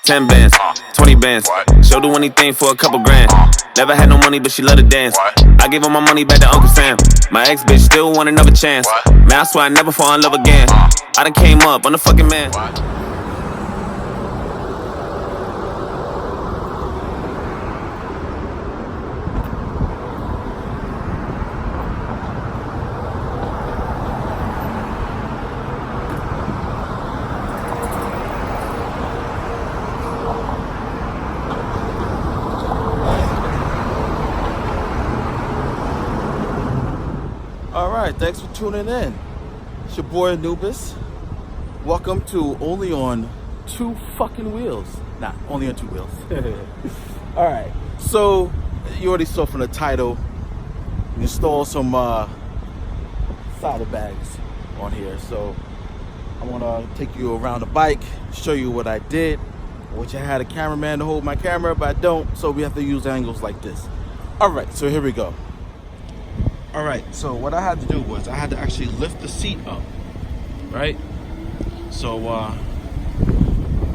10 bands, 20 bands. She'll do anything for a couple grand. Never had no money, but she love to dance. I gave all my money back to Uncle Sam. My ex bitch still want another chance. Man, I swear I never fall in love again. I done came up, I'm the fucking man. Alright, thanks for tuning in. It's your boy Anubis. Welcome to Only on Two Fucking Wheels. Nah, Only on Two Wheels. Alright, so you already saw from the title, we installed some saddlebags on here. So I want to take you around the bike, show you what I did. I wish I had a cameraman to hold my camera, but I don't, so we have to use angles like this. Alright, so here we go. Alright, so what I had to do was I had to actually lift the seat up, right? So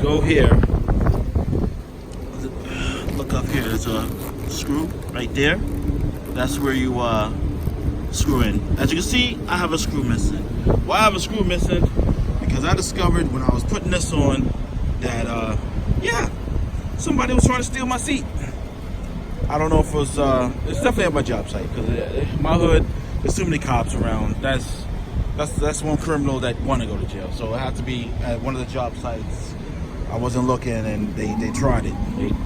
go here, look up here, there's a screw right there. That's where you screw in. As you can see, I have a screw missing. Why I have a screw missing? Because I discovered when I was putting this on that, yeah, somebody was trying to steal my seat. I don't know if it was, it's definitely at my job site, because my hood, there's too many cops around. That's one criminal that want to go to jail. So it had to be at one of the job sites. I wasn't looking, and they tried it.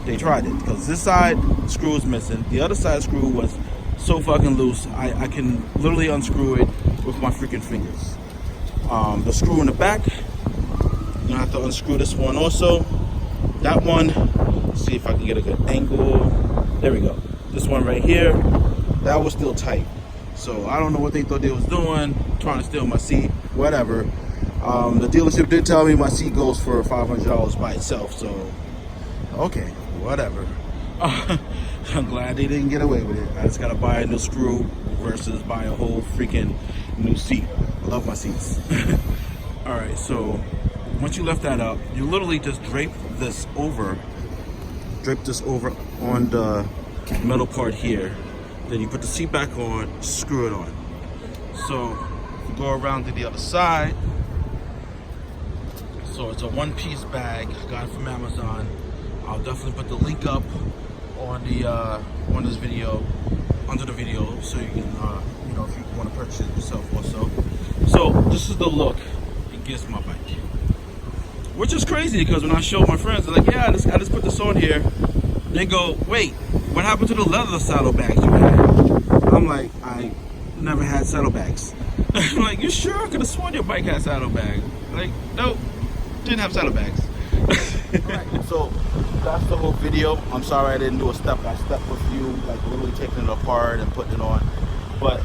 They tried it, because this side screw is missing. The other side screw was so fucking loose, I can literally unscrew it with my freaking fingers. The screw in the back, I'm gonna have to unscrew this one also. That one, let's see if I can get a good angle. There we go. This one right here, that was still tight. So I don't know what they thought they was doing, trying to steal my seat, whatever. The dealership did tell me my seat goes for $500 by itself, so okay, whatever. I'm glad they didn't get away with it. I just gotta buy a new screw versus buy a whole freaking new seat. I love my seats. Alright, so once you lift that up, you literally just drape this over on the metal part here. Then you put the seat back on, screw it on. So if you go around to the other side, so it's a one-piece bag. I got it from Amazon. I'll definitely put the link up on the on this video, under the video, so you can you know, if you want to purchase it yourself also. So this is the look it gives my bike, which is crazy, because when I show my friends, they're like, yeah, I just put this on here. They go, wait, what happened to the leather saddlebags you had? I'm like, I never had saddlebags. I'm like, you sure? I could have sworn your bike had saddlebags. Like, nope, didn't have saddlebags. Alright, so that's the whole video. I'm sorry I didn't do a step-by-step with you, like literally taking it apart and putting it on. But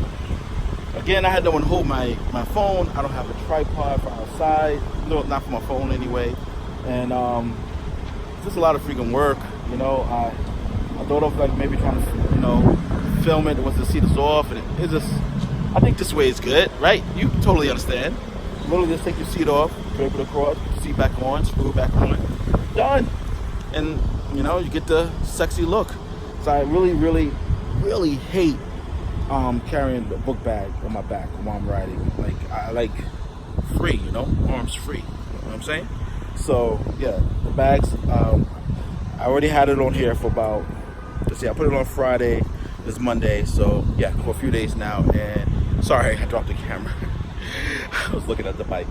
again, I had no one hold my phone. I don't have a tripod for outside. No, not for my phone anyway. And it's just a lot of freaking work. You know, I thought of like maybe trying to, you know, film it once the seat is off, and it's just, I think this way is good, right? You totally understand. Literally just take your seat off, drape it across, put the seat back on, screw it back on, done. And you know, you get the sexy look. So I really hate carrying the book bag on my back while I'm riding. Like, I like free, you know, arms free. You know what I'm saying? So yeah, the bags, I already had it on here for about, let's see, I put it on Friday, this Monday, so yeah, for a few days now. And sorry, I dropped the camera. I was looking at the bike.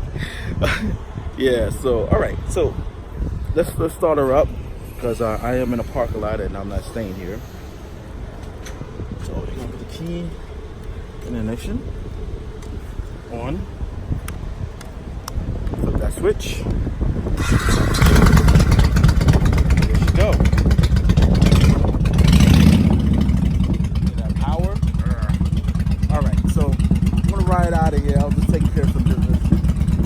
Yeah, so all right, so let's start her up, because I am in a parking lot and I'm not staying here. So we're gonna put the key in ignition on, flip that switch. Go. That power. Alright, so I'm gonna ride out of here. I was just taking care of some business,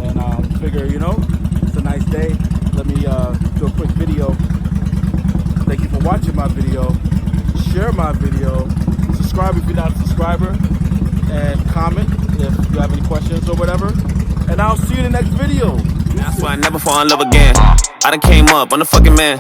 and figure, you know, it's a nice day. Let me do a quick video. Thank you for watching my video. Share my video. Subscribe if you're not a subscriber, and comment if you have any questions or whatever. And I'll see you in the next video. That's why I never fall in love again. I done came up, I'm the fucking man.